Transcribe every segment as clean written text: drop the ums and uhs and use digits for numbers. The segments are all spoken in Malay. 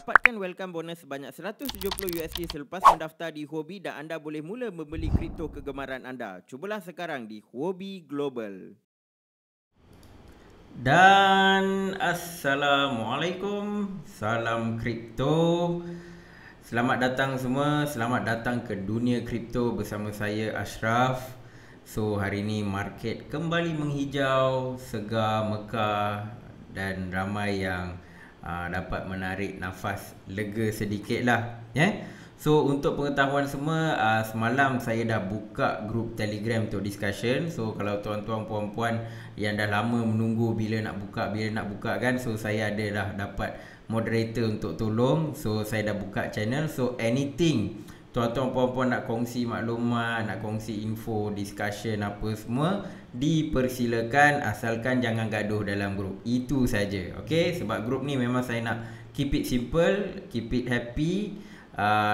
Dapatkan welcome bonus sebanyak $170 selepas mendaftar di Huobi dan anda boleh mula membeli kripto kegemaran anda. Cubalah sekarang di Huobi Global. Dan Assalamualaikum, salam kripto. Selamat datang semua, selamat datang ke dunia kripto bersama saya Ashraf. So hari ini market kembali menghijau, segar, mekar dan ramai yang dapat menarik nafas lega sedikit lah. So untuk pengetahuan semua, semalam saya dah buka grup Telegram untuk discussion. So kalau tuan-tuan puan-puan yang dah lama menunggu bila nak buka kan, so saya ada dah dapat moderator untuk tolong. So saya dah buka channel. So anything tuan-tuan puan-puan nak kongsi maklumat, nak kongsi info, discussion apa semua, dipersilakan asalkan jangan gaduh dalam grup. Itu saja. Okay, sebab grup ni memang saya nak keep it simple, keep it happy,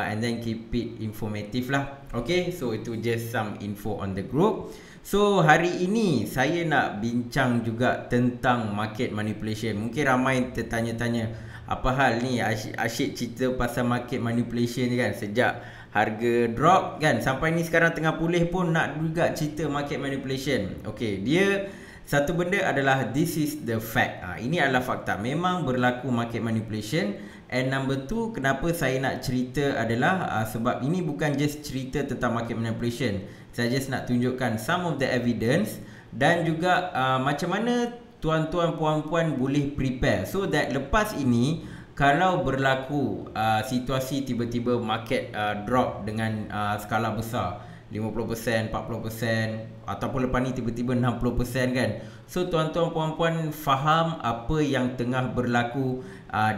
and then keep it informative lah. Okay, so itu just some info on the group. So hari ini saya nak bincang juga tentang market manipulation. Mungkin ramai tertanya-tanya, apa hal ni asyik cerita pasal market manipulation ni kan, sejak harga drop kan sampai ni sekarang tengah pulih pun nak juga cerita market manipulation. Okay, dia satu benda adalah this is the fact. Ini adalah fakta, memang berlaku market manipulation. And number two, kenapa saya nak cerita adalah sebab ini bukan just cerita tentang market manipulation. Saya just nak tunjukkan some of the evidence dan juga macam mana tuan-tuan puan-puan boleh prepare so that lepas ini kalau berlaku situasi tiba-tiba market drop dengan skala besar 50%, 40% ataupun lepas ni tiba-tiba 60% kan. So tuan-tuan puan-puan faham apa yang tengah berlaku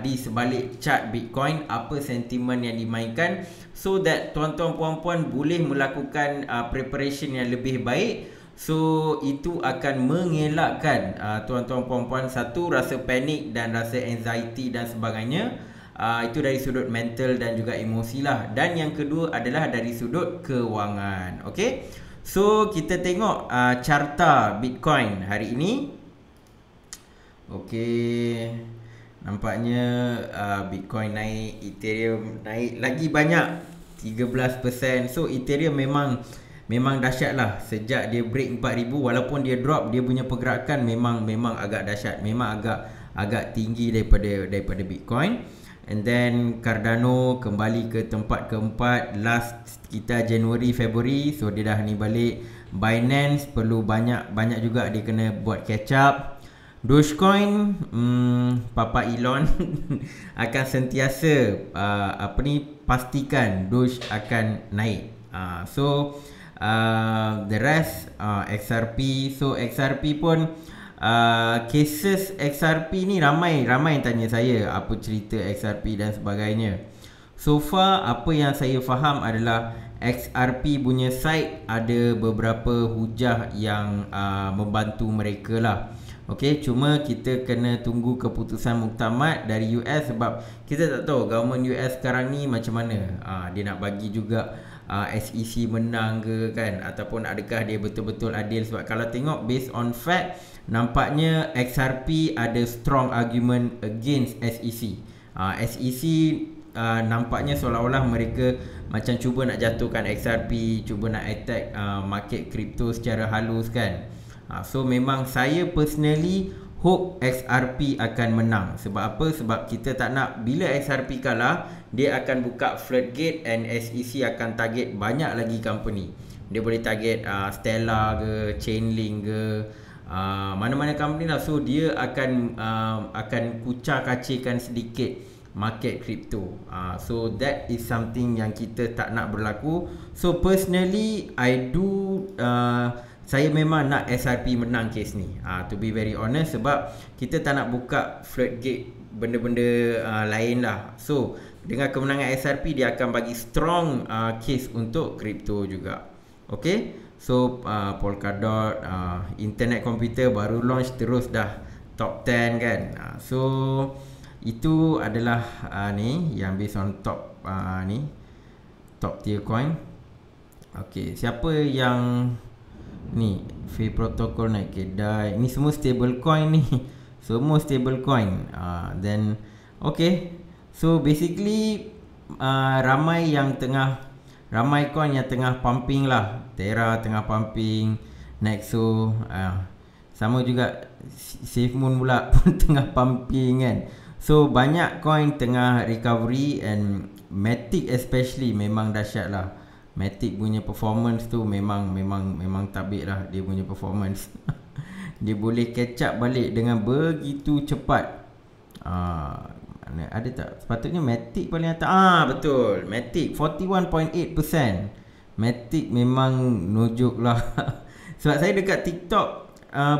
di sebalik chart Bitcoin, apa sentimen yang dimainkan, so that tuan-tuan puan-puan boleh melakukan preparation yang lebih baik. So itu akan mengelakkan tuan-tuan puan-puan satu, rasa panik dan rasa anxiety dan sebagainya. Itu dari sudut mental dan juga emosi lah. Dan yang kedua adalah dari sudut kewangan. Okay, so kita tengok carta Bitcoin hari ini. Okay, nampaknya Bitcoin naik, Ethereum naik lagi banyak 13%. So Ethereum memang dahsyat lah sejak dia break 4000. Walaupun dia drop, dia punya pergerakan memang agak dahsyat, memang agak tinggi daripada Bitcoin. And then Cardano kembali ke tempat keempat last kita Januari Februari. So dia dah ni balik. Binance perlu banyak juga dia kena buat catch up. Dogecoin, Papa Elon akan sentiasa pastikan Doge akan naik. The rest XRP. So XRP pun cases XRP ni ramai yang tanya saya apa cerita XRP dan sebagainya. So far apa yang saya faham adalah XRP punya side ada beberapa hujah yang membantu mereka lah. Okay, cuma kita kena tunggu keputusan muktamad dari US sebab kita tak tahu government US sekarang ni macam mana. Dia nak bagi juga SEC menang ke kan, ataupun adakah dia betul-betul adil. Sebab kalau tengok based on fact, nampaknya XRP ada strong argument against SEC. SEC nampaknya seolah-olah mereka macam cuba nak jatuhkan XRP, cuba nak attack market crypto secara halus kan. So memang saya personally hope XRP akan menang. Sebab apa? Sebab kita tak nak bila XRP kalah, dia akan buka floodgate and SEC akan target banyak lagi company. Dia boleh target Stellar ke, Chainlink ke, mana-mana company lah. So dia akan kucar-kacirkan sedikit market crypto. So that is something yang kita tak nak berlaku. So personally saya memang nak XRP menang case ni, to be very honest, sebab kita tak nak buka floodgate benda-benda lain lah. So dengan kemenangan XRP, dia akan bagi strong case untuk crypto juga. Okay, so Polkadot internet komputer baru launch terus dah top 10 kan. So itu adalah ni yang based on top tier coin. Okay, siapa yang ni Fee protocol naik kedai, ni semua stable coin ni. Semua stable coin. Then okay, So basically ramai coin yang tengah pumping lah. Terra tengah pumping, Nexo, sama juga SafeMoon pula pun tengah pumping kan. So banyak coin tengah recovery, and Matic especially memang dahsyat lah. Matic punya performance tu memang tabik lah dia punya performance. Dia boleh catch up balik dengan begitu cepat. Ada tak? Sepatutnya Matic paling atas. Betul, Matic 41.8%. Matic memang no joke lah. Sebab saya dekat TikTok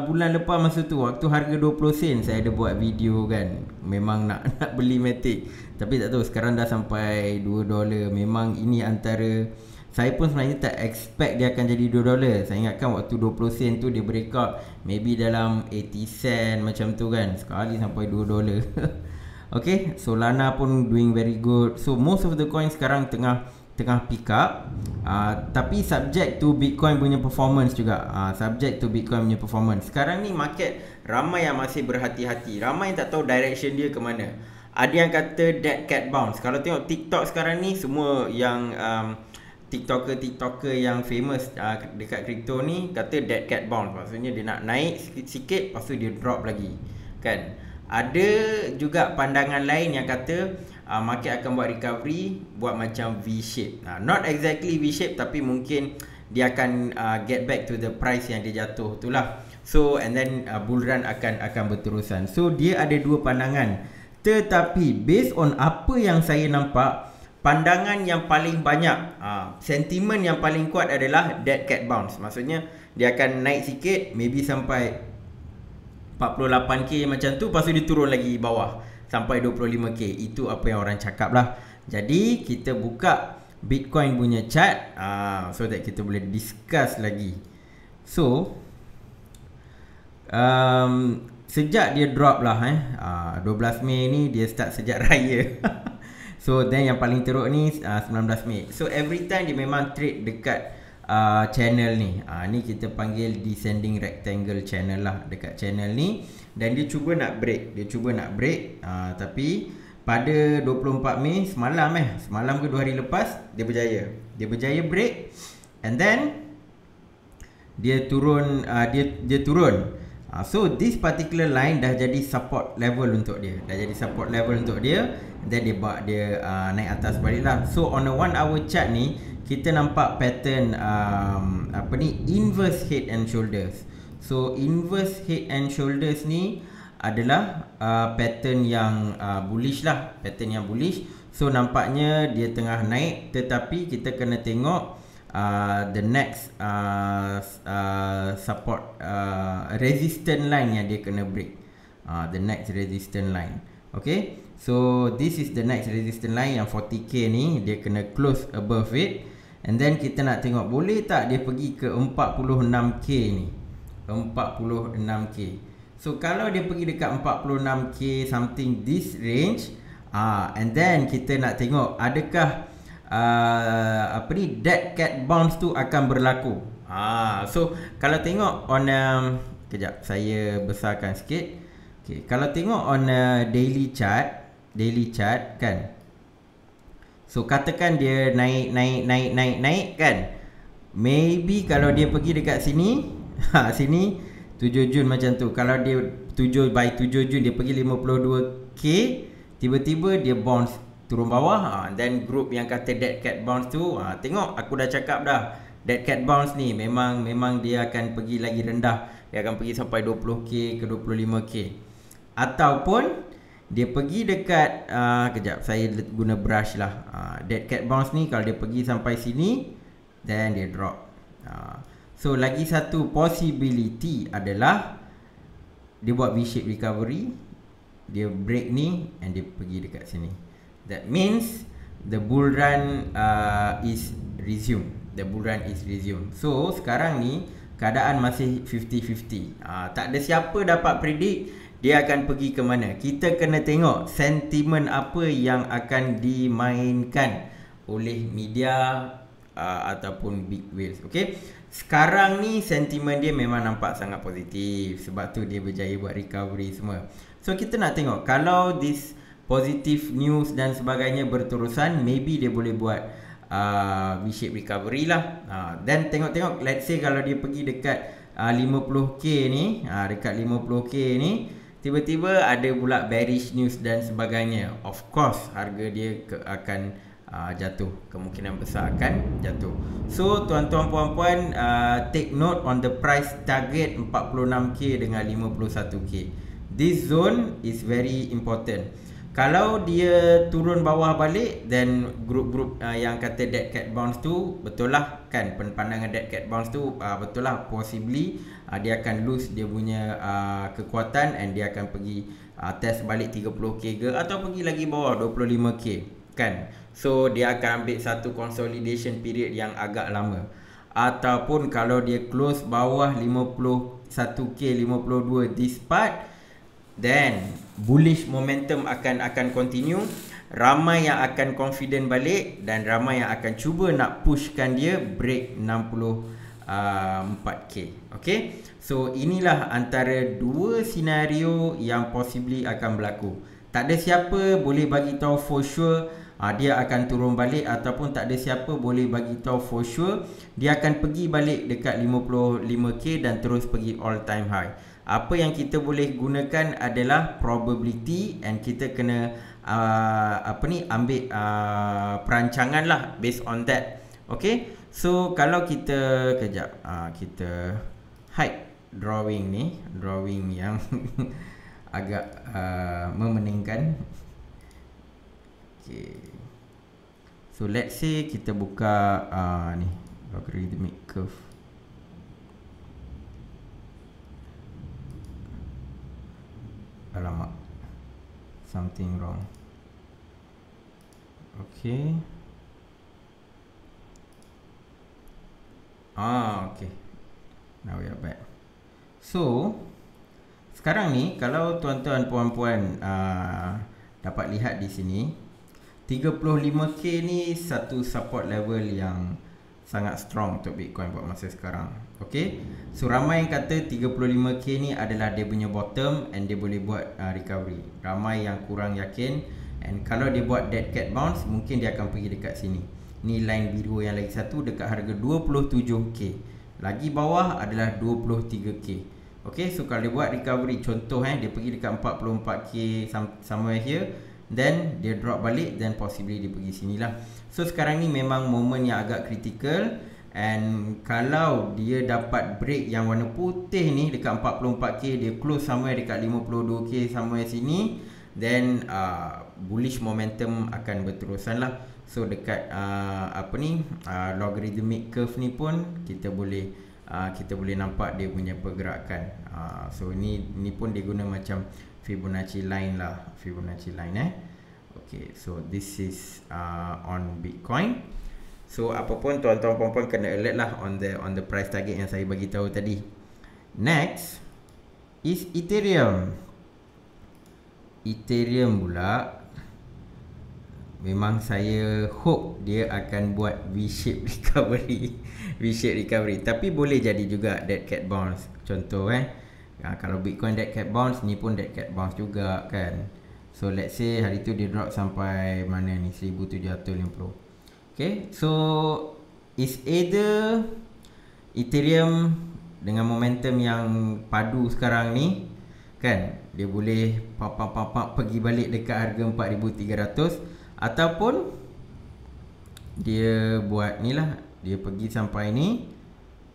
bulan lepas masa tu, waktu harga 20 sen, saya ada buat video kan, memang nak beli Matic. Tapi tak tahu sekarang dah sampai $2. Memang ini antara, saya pun sebenarnya tak expect dia akan jadi $2. Saya ingatkan waktu 20 sen tu dia breakout maybe dalam 80 sen macam tu kan. Sekali sampai $2. Okay, Solana pun doing very good. So most of the coin sekarang tengah pick up, tapi subject to Bitcoin punya performance juga. Subject to Bitcoin punya performance. Sekarang ni market ramai yang masih berhati-hati, ramai yang tak tahu direction dia ke mana. Ada yang kata dead cat bounce. Kalau tengok TikTok sekarang ni, semua yang TikToker yang famous dekat crypto ni kata dead cat bounce. Maksudnya dia nak naik sikit-sikit, lepas tu dia drop lagi kan. Ada juga pandangan lain yang kata market akan buat recovery, buat macam V-shape. Not exactly V-shape, tapi mungkin dia akan get back to the price yang dia jatuh tu lah. So and then bull run akan berterusan. So dia ada dua pandangan. Tetapi based on apa yang saya nampak, pandangan yang paling banyak, sentimen yang paling kuat adalah dead cat bounce. Maksudnya dia akan naik sikit, maybe sampai 48k macam tu, lepas tu dia turun lagi bawah sampai 25k. Itu apa yang orang cakap lah. Jadi kita buka Bitcoin punya chart, so that kita boleh discuss lagi. So sejak dia drop lah 12 Mei ni dia start sejak raya. So then yang paling teruk ni 19 Mei. So every time dia memang trade dekat channel ni. Ni kita panggil descending rectangle channel lah, dekat channel ni. Dan dia cuba nak break, tapi pada 24 Mei semalam ke 2 hari lepas, dia berjaya break, and then dia turun. So this particular line dah jadi support level untuk dia. Then dia naik atas balik lah. So on a 1 hour chart ni, kita nampak pattern inverse head and shoulders. So inverse head and shoulders ni adalah pattern yang bullish lah, So nampaknya dia tengah naik, tetapi kita kena tengok the next support resistance line yang dia kena break. The next resistance line. Okay, so this is the next resistance line yang 40k ni, dia kena close above it. And then kita nak tengok boleh tak dia pergi ke 46k ni, 46k. So kalau dia pergi dekat 46k something this range, and then kita nak tengok adakah dead cat bounce tu akan berlaku. So kalau tengok on kejap saya besarkan sikit. Okay, kalau tengok on daily chart kan. So katakan dia naik kan. Maybe kalau dia pergi dekat sini, sini 7 Jun macam tu. Kalau dia 7 Jun dia pergi 52k, tiba-tiba dia bounce turun bawah. Then group yang kata dead cat bounce tu, tengok aku dah cakap dah, dead cat bounce ni memang dia akan pergi lagi rendah. Dia akan pergi sampai 20k ke 25k. Ataupun dia pergi dekat kejap saya guna brush lah. Dead cat bounce ni kalau dia pergi sampai sini, then dia drop. So lagi satu possibility adalah dia buat V-shape recovery, dia break ni, and dia pergi dekat sini. That means the bull run is resumed. So sekarang ni keadaan masih 50-50. Tak ada siapa dapat predict dia akan pergi ke mana. Kita kena tengok sentimen apa yang akan dimainkan oleh media ataupun big whales. Okay, sekarang ni sentimen dia memang nampak sangat positif, sebab tu dia berjaya buat recovery semua. So kita nak tengok kalau this positive news dan sebagainya berterusan, maybe dia boleh buat V-shape recovery lah. Dan tengok-tengok, let's say kalau dia pergi dekat 50k ni, dekat 50k ni, tiba-tiba ada pula bearish news dan sebagainya, of course harga dia akan jatuh, kemungkinan besar akan jatuh. So tuan-tuan puan-puan, take note on the price target 46k dengan 51k. This zone is very important. Kalau dia turun bawah balik, then grup-grup yang kata dead cat bounce tu, betul lah kan, pandangan dead cat bounce tu betul lah, possibly dia akan lose dia punya kekuatan, and dia akan pergi test balik 30k ke, atau pergi lagi bawah 25k kan. So dia akan ambil satu consolidation period yang agak lama. Ataupun kalau dia close bawah 51k, 52 this part, then bullish momentum akan continue. Ramai yang akan confident balik, dan ramai yang akan cuba nak pushkan dia break 64k. Okay, so inilah antara dua senario yang possibly akan berlaku. Tak ada siapa boleh bagi tahu for sure dia akan turun balik, ataupun tak ada siapa boleh bagi tahu for sure dia akan pergi balik dekat 55k dan terus pergi all time high. Apa yang kita boleh gunakan adalah probability, and kita kena ambil perancangan lah based on that. Okay, so kalau kita kita hide drawing ni, drawing yang agak memeningkan. Okay, so let's say kita buka ni logarithmic curve. Alamak, something wrong. Okay. Okay. Now we are back. So sekarang ni, kalau tuan-tuan puan-puan dapat lihat di sini, 35k ni satu support level yang sangat strong untuk Bitcoin buat masa sekarang. Okay, so ramai yang kata 35k ni adalah dia punya bottom, and dia boleh buat recovery. Ramai yang kurang yakin, and kalau dia buat dead cat bounce, mungkin dia akan pergi dekat sini. Ni line biru yang lagi satu dekat harga 27k. Lagi bawah adalah 23k. Okay, so kalau dia buat recovery, contoh dia pergi dekat 44k somewhere here, then dia drop balik, then possibly dia pergi sinilah. So sekarang ni memang moment yang agak critical, and kalau dia dapat break yang warna putih ni dekat 44k, dia close somewhere dekat 52k somewhere sini, then bullish momentum akan berterusan lah. So dekat logarithmic curve ni pun kita boleh nampak dia punya pergerakan. So ni pun dia guna macam Fibonacci line lah, Fibonacci line Okay, so this is on Bitcoin. So apapun tuan-tuan puan-puan kena alert lah on the price target yang saya bagi tahu tadi. Next is Ethereum. Ethereum pula, memang saya hope dia akan buat V-shape recovery. V-shape recovery, tapi boleh jadi juga dead cat bounce. Contoh kalau Bitcoin dead cat bounce, ni pun dead cat bounce juga kan. So let's say hari tu dia drop sampai mana ni, 1750. Okay, so is either Ethereum dengan momentum yang padu sekarang ni kan, dia boleh pap pergi balik dekat harga 4300, ataupun dia buat ni lah, dia pergi sampai ni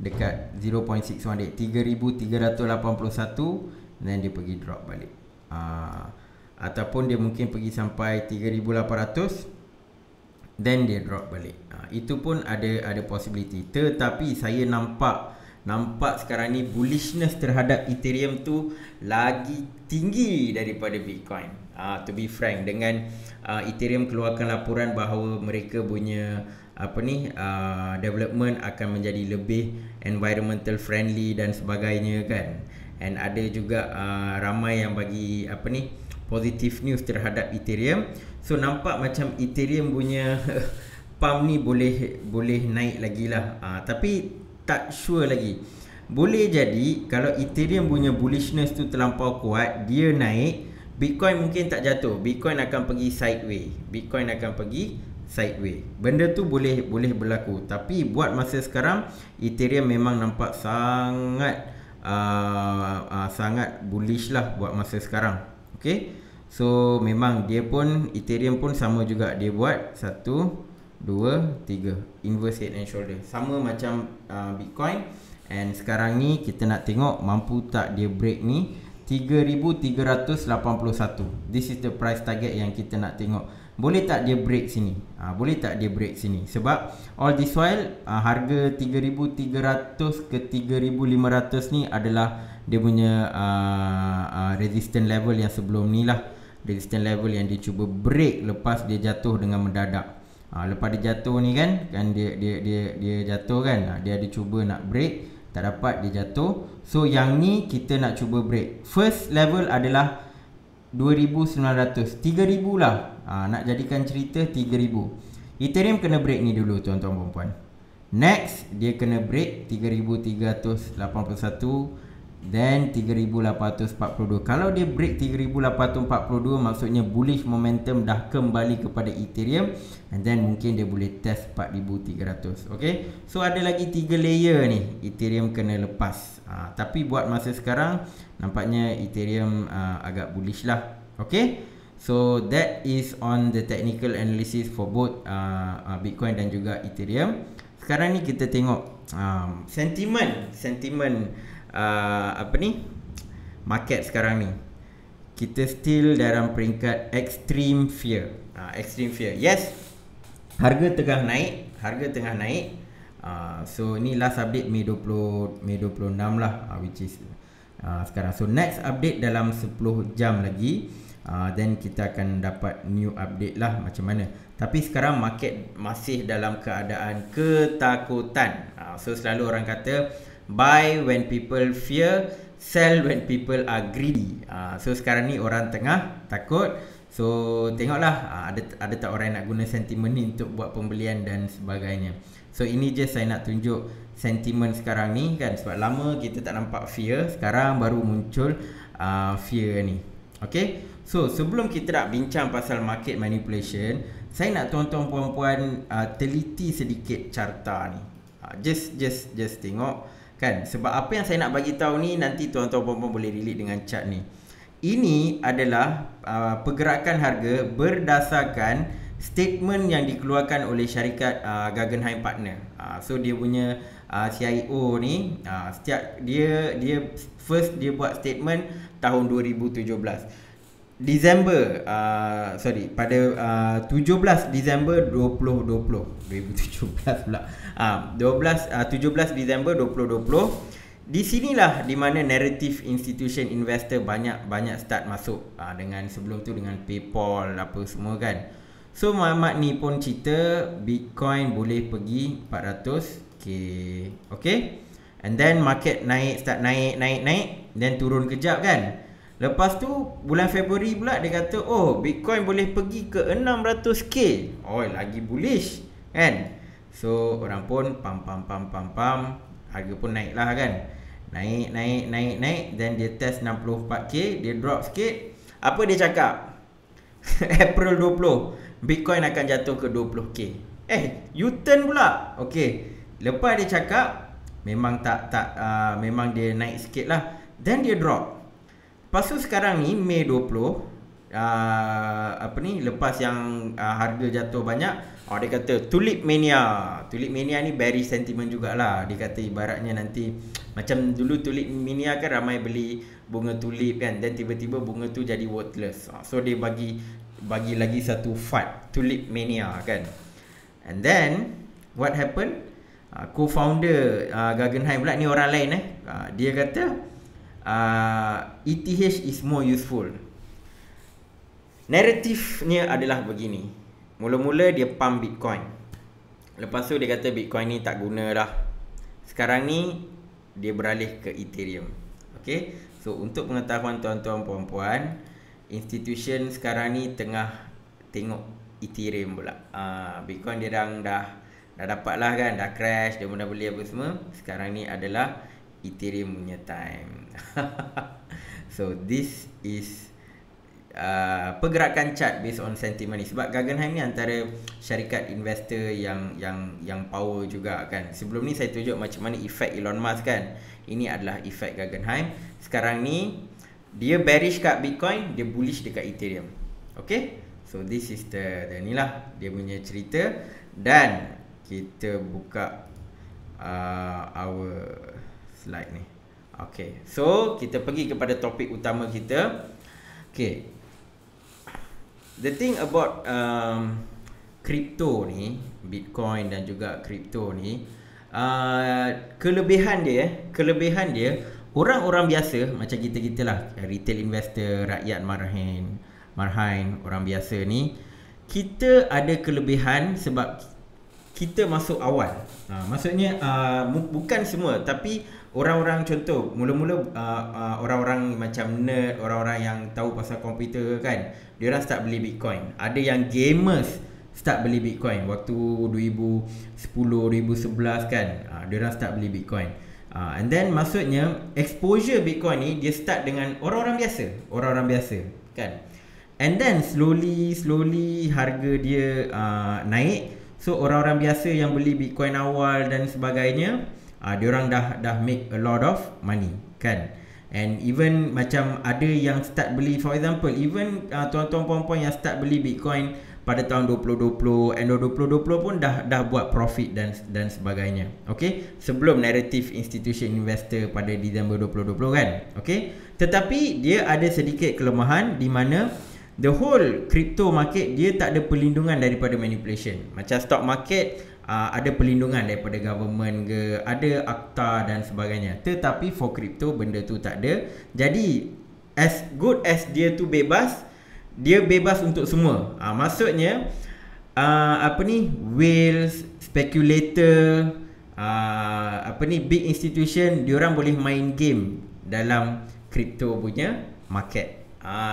dekat 0.618, 3381, then dia pergi drop balik. Ataupun dia mungkin pergi sampai 3800, then dia drop balik. Itu pun ada possibility. Tetapi saya nampak sekarang ni bullishness terhadap Ethereum tu lagi tinggi daripada Bitcoin. To be frank, dengan Ethereum keluarkan laporan bahawa mereka punya development akan menjadi lebih environmental friendly dan sebagainya kan. And ada juga ramai yang bagi positive news terhadap Ethereum. So nampak macam Ethereum punya pump ni boleh naik lagi lah. Tapi tak sure lagi. Boleh jadi kalau Ethereum punya bullishness tu terlampau kuat, dia naik, Bitcoin mungkin tak jatuh, Bitcoin akan pergi sideways. Benda tu boleh berlaku. Tapi buat masa sekarang Ethereum memang nampak sangat sangat bullish lah buat masa sekarang. Okay, so memang Ethereum pun sama juga. Dia buat 1, 2, 3 inverse head and shoulder, sama macam Bitcoin. And sekarang ni kita nak tengok mampu tak dia break ni 3,381. This is the price target yang kita nak tengok. Boleh tak dia break sini? Sebab all this while harga 3,300 ke 3,500 ni adalah dia punya resistance level yang sebelum ni lah. Resistance level yang dia cuba break lepas dia jatuh dengan mendadak. Lepas dia jatuh ni kan dia jatuh kan. Dia ada cuba nak break, tak dapat, dia jatuh. So yang ni kita nak cuba break. First level adalah 2,900, 3,000 lah. Nak jadikan cerita 3,000. Ethereum kena break ni dulu tuan-tuan dan puan. Next dia kena break 3,381, then 3,842. Kalau dia break 3,842, maksudnya bullish momentum dah kembali kepada Ethereum, and then mungkin dia boleh test 4,300. Okay, so ada lagi 3 layer ni Ethereum kena lepas. Tapi buat masa sekarang nampaknya Ethereum agak bullish lah. Okay, so that is on the technical analysis for both Bitcoin dan juga Ethereum. Sekarang ni kita tengok sentiment market sekarang ni. Kita still dalam peringkat extreme fear. Yes, harga tengah naik. So ni last update Mei 26 lah, which is sekarang. So next update dalam 10 jam lagi, then kita akan dapat new update lah macam mana. Tapi sekarang market masih dalam keadaan ketakutan. So selalu orang kata buy when people fear, sell when people are greedy. So sekarang ni orang tengah takut. So tengoklah ada tak orang nak guna sentimen ni untuk buat pembelian dan sebagainya. So ini just saya nak tunjuk sentimen sekarang ni kan. Sebab lama kita tak nampak fear, sekarang baru muncul fear ni. Okay, so sebelum kita nak bincang pasal market manipulation, saya nak tuan-tuan puan-puan teliti sedikit carta ni. Just tengok kan, sebab apa yang saya nak bagi tahu ni nanti tuan-tuan puan-puan boleh relate dengan chart ni. Ini adalah pergerakan harga berdasarkan statement yang dikeluarkan oleh syarikat Guggenheim Partner. So dia punya CIO ni setiap dia first dia buat statement tahun 2017 Disember pada 17 Disember 2017 pula. 17 Disember 2020. Di sinilah di mana narrative institution investor banyak start masuk dengan sebelum tu dengan PayPal apa semua kan. So Muhammad ni pun cerita Bitcoin boleh pergi 400k. Okay, and then market start naik, then turun kejap kan. Lepas tu bulan Februari pula dia kata Bitcoin boleh pergi ke 600k. Lagi bullish kan. So orang pun pam, harga pun naik lah kan. Naik, then dia test 64k, dia drop sikit. Apa dia cakap? April 20 Bitcoin akan jatuh ke 20k. U-turn pula. Okay, lepas dia cakap memang memang dia naik sikit lah, then dia drop. Lepas tu sekarang ni Mei 20 lepas yang harga jatuh banyak, dia kata tulip mania ni bearish sentiment jugalah. Dia kata ibaratnya nanti macam dulu tulip mania kan, ramai beli bunga tulip kan, dan tiba-tiba bunga tu jadi worthless. So dia bagi lagi satu fight, tulip mania kan. And then what happened? Co-founder Guggenheim pula ni orang lain dia kata ETH is more useful. Narratifnya adalah begini. Mula-mula dia pump Bitcoin, lepas tu dia kata Bitcoin ni tak guna dah. Sekarang ni dia beralih ke Ethereum. Okay, so untuk pengetahuan tuan-tuan puan-puan, institution sekarang ni tengah tengok Ethereum pula. Bitcoin dia dah dapat lah kan, dah crash, dia pun dah beli apa semua. Sekarang ni adalah Ethereum punya time. So this is pergerakan chart based on sentiment ni. Sebab Guggenheim ni antara syarikat investor yang power juga kan. Sebelum ni saya tunjuk macam mana efek Elon Musk kan. Ini adalah efek Guggenheim. Sekarang ni dia bearish kat Bitcoin, dia bullish dekat Ethereum. Okay, so this is the ni lah dia punya cerita. Dan kita buka our slide ni. Okay, so kita pergi kepada topik utama kita. Okay, the thing about crypto ni, Bitcoin dan juga crypto ni, kelebihan dia orang-orang biasa macam kita lah, retail investor, rakyat marhain, orang biasa ni, kita ada kelebihan sebab kita masuk awal. Maksudnya bukan semua, tapi orang-orang, contoh mula-mula orang-orang macam nerd, orang-orang yang tahu pasal komputer kan, diorang start beli Bitcoin. Ada yang gamers start beli Bitcoin waktu 2010, 2011 kan, diorang start beli Bitcoin. And then maksudnya exposure Bitcoin ni dia start dengan orang-orang biasa kan. And then slowly harga dia naik. So orang-orang biasa yang beli Bitcoin awal dan sebagainya, diorang dah make a lot of money kan. And even macam ada yang start beli, for example, even tuan-tuan puan-puan yang start beli Bitcoin pada tahun 2020, end of 2020 pun dah buat profit dan sebagainya. Okay, sebelum narrative institution investor pada Disember 2020 kan. Okay, tetapi dia ada sedikit kelemahan di mana the whole crypto market dia tak ada perlindungan daripada manipulation. Macam stock market ada perlindungan daripada government ke, ada akta dan sebagainya. Tetapi for crypto benda tu tak ada. Jadi as good as dia tu bebas, dia bebas untuk semua. Maksudnya whales, speculator, big institution, diorang boleh main game dalam crypto punya market.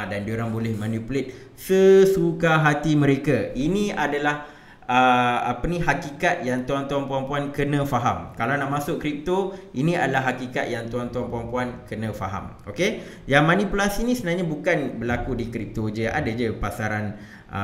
Dan diorang boleh manipulate sesuka hati mereka. Ini adalah hakikat yang tuan-tuan puan-puan kena faham. Kalau nak masuk kripto, ini adalah hakikat yang tuan-tuan puan-puan kena faham. Okey, yang manipulasi ni sebenarnya bukan berlaku di kripto je, ada je pasaran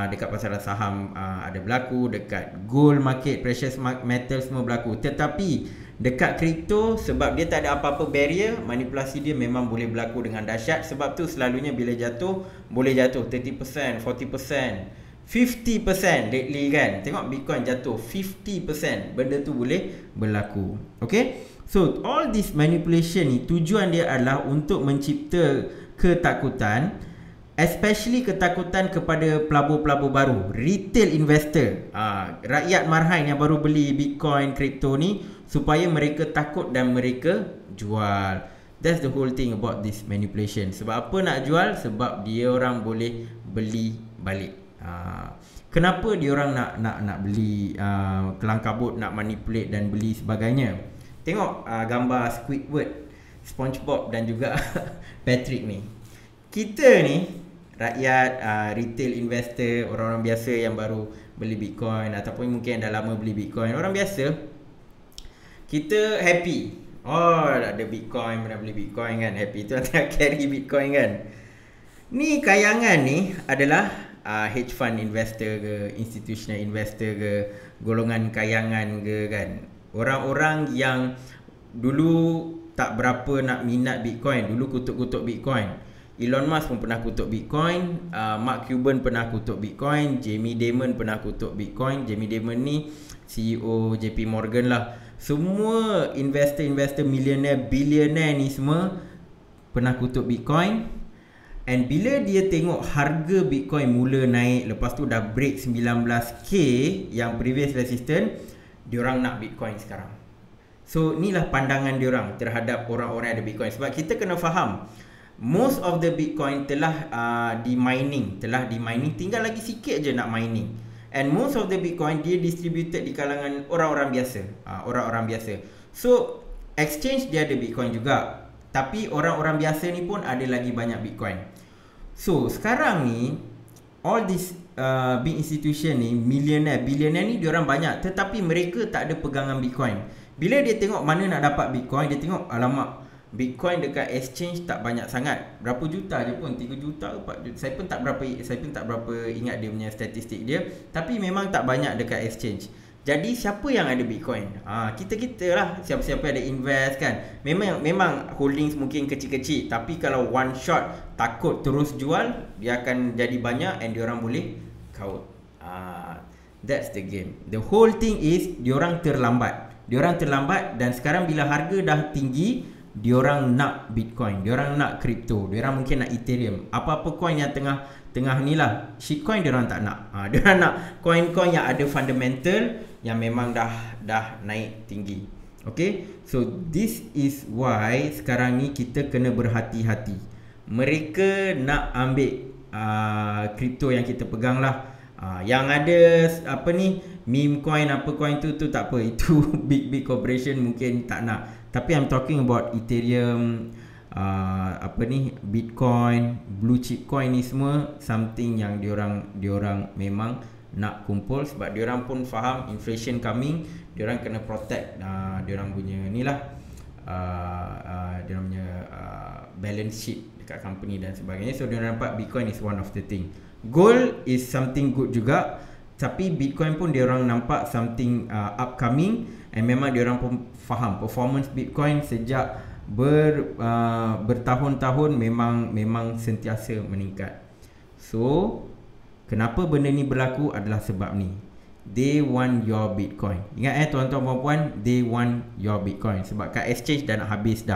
dekat pasaran saham, ada berlaku dekat gold market, precious metal semua berlaku. Tetapi dekat kripto, sebab dia tak ada apa-apa barrier, manipulasi dia memang boleh berlaku dengan dahsyat. Sebab tu selalunya bila jatuh, boleh jatuh 30%, 40%, 50% lately kan. Tengok Bitcoin jatuh 50%, benda tu boleh berlaku. Okay, so all this manipulation ni tujuan dia adalah untuk mencipta ketakutan, especially ketakutan kepada pelabur-pelabur baru, retail investor, rakyat marhain yang baru beli Bitcoin, crypto ni, supaya mereka takut dan mereka jual. That's the whole thing about this manipulation. Sebab apa nak jual? Sebab dia orang boleh beli balik. Kenapa dia orang nak beli, kelang kabut, nak manipulate dan beli sebagainya? Tengok gambar Squidward, SpongeBob dan juga Patrick ni. Kita ni rakyat, retail investor, orang-orang biasa yang baru beli Bitcoin ataupun mungkin dah lama beli Bitcoin, orang biasa, kita happy. Oh, ada Bitcoin, pernah beli Bitcoin kan, happy tu nak carry Bitcoin kan. Ni kayangan ni adalah hedge fund investor ke, institutional investor ke, golongan kayangan ke kan. Orang-orang yang dulu tak berapa nak minat Bitcoin, dulu kutuk-kutuk Bitcoin. Elon Musk pun pernah kutuk Bitcoin, Mark Cuban pernah kutuk Bitcoin, Jamie Dimon pernah kutuk Bitcoin. Jamie Dimon ni CEO JP Morgan lah. Semua investor-investor millionaire, billionaire ni semua pernah kutuk Bitcoin. And bila dia tengok harga Bitcoin mula naik, lepas tu dah break 19k yang previous resistance, diorang nak Bitcoin sekarang. So inilah pandangan diorang terhadap orang-orang yang ada Bitcoin. Sebab kita kena faham, most of the Bitcoin telah di mining, tinggal lagi sikit je nak mining. And most of the Bitcoin dia distributed di kalangan orang-orang biasa. So exchange dia ada Bitcoin juga, tapi orang-orang biasa ni pun ada lagi banyak Bitcoin. So sekarang ni all this big institution ni, millionaire, billionaire ni diorang banyak, tetapi mereka tak ada pegangan Bitcoin. Bila dia tengok mana nak dapat Bitcoin, dia tengok alamak, Bitcoin dekat exchange tak banyak sangat. Berapa juta je pun, 3 juta ke 4 juta. Saya pun tak berapa ingat dia punya statistik dia, tapi memang tak banyak dekat exchange. Jadi siapa yang ada Bitcoin? Kita lah, siapa-siapa ada invest kan. Memang holdings mungkin kecil-kecil, tapi kalau one shot takut terus jual, dia akan jadi banyak and diorang boleh kaut. That's the game. The whole thing is diorang terlambat dan sekarang bila harga dah tinggi, diorang nak Bitcoin, diorang nak crypto, diorang mungkin nak Ethereum, apa-apa coin yang tengah ni lah. Shitcoin diorang tak nak. Diorang nak coin-coin yang ada fundamental, yang memang dah naik tinggi. Okay, so this is why sekarang ni kita kena berhati-hati. Mereka nak ambil crypto yang kita pegang lah. Yang ada apa ni, meme coin, apa coin tu tak apa, itu big corporation mungkin tak nak. Tapi I'm talking about Ethereum, Bitcoin, blue chip coin ni semua something yang diorang memang nak kumpul, sebab diorang pun faham inflation coming, diorang kena protect diorang punya ni lah, diorang punya balance sheet dekat company dan sebagainya. So diorang nampak Bitcoin is one of the thing. Gold is something good juga, tapi Bitcoin pun diorang nampak something upcoming, and memang diorang pun faham performance Bitcoin sejak bertahun-tahun memang sentiasa meningkat. So kenapa benda ni berlaku adalah sebab ni. They want your Bitcoin. Ingat tuan-tuan puan-puan, they want your Bitcoin. Sebab kat exchange dah nak habis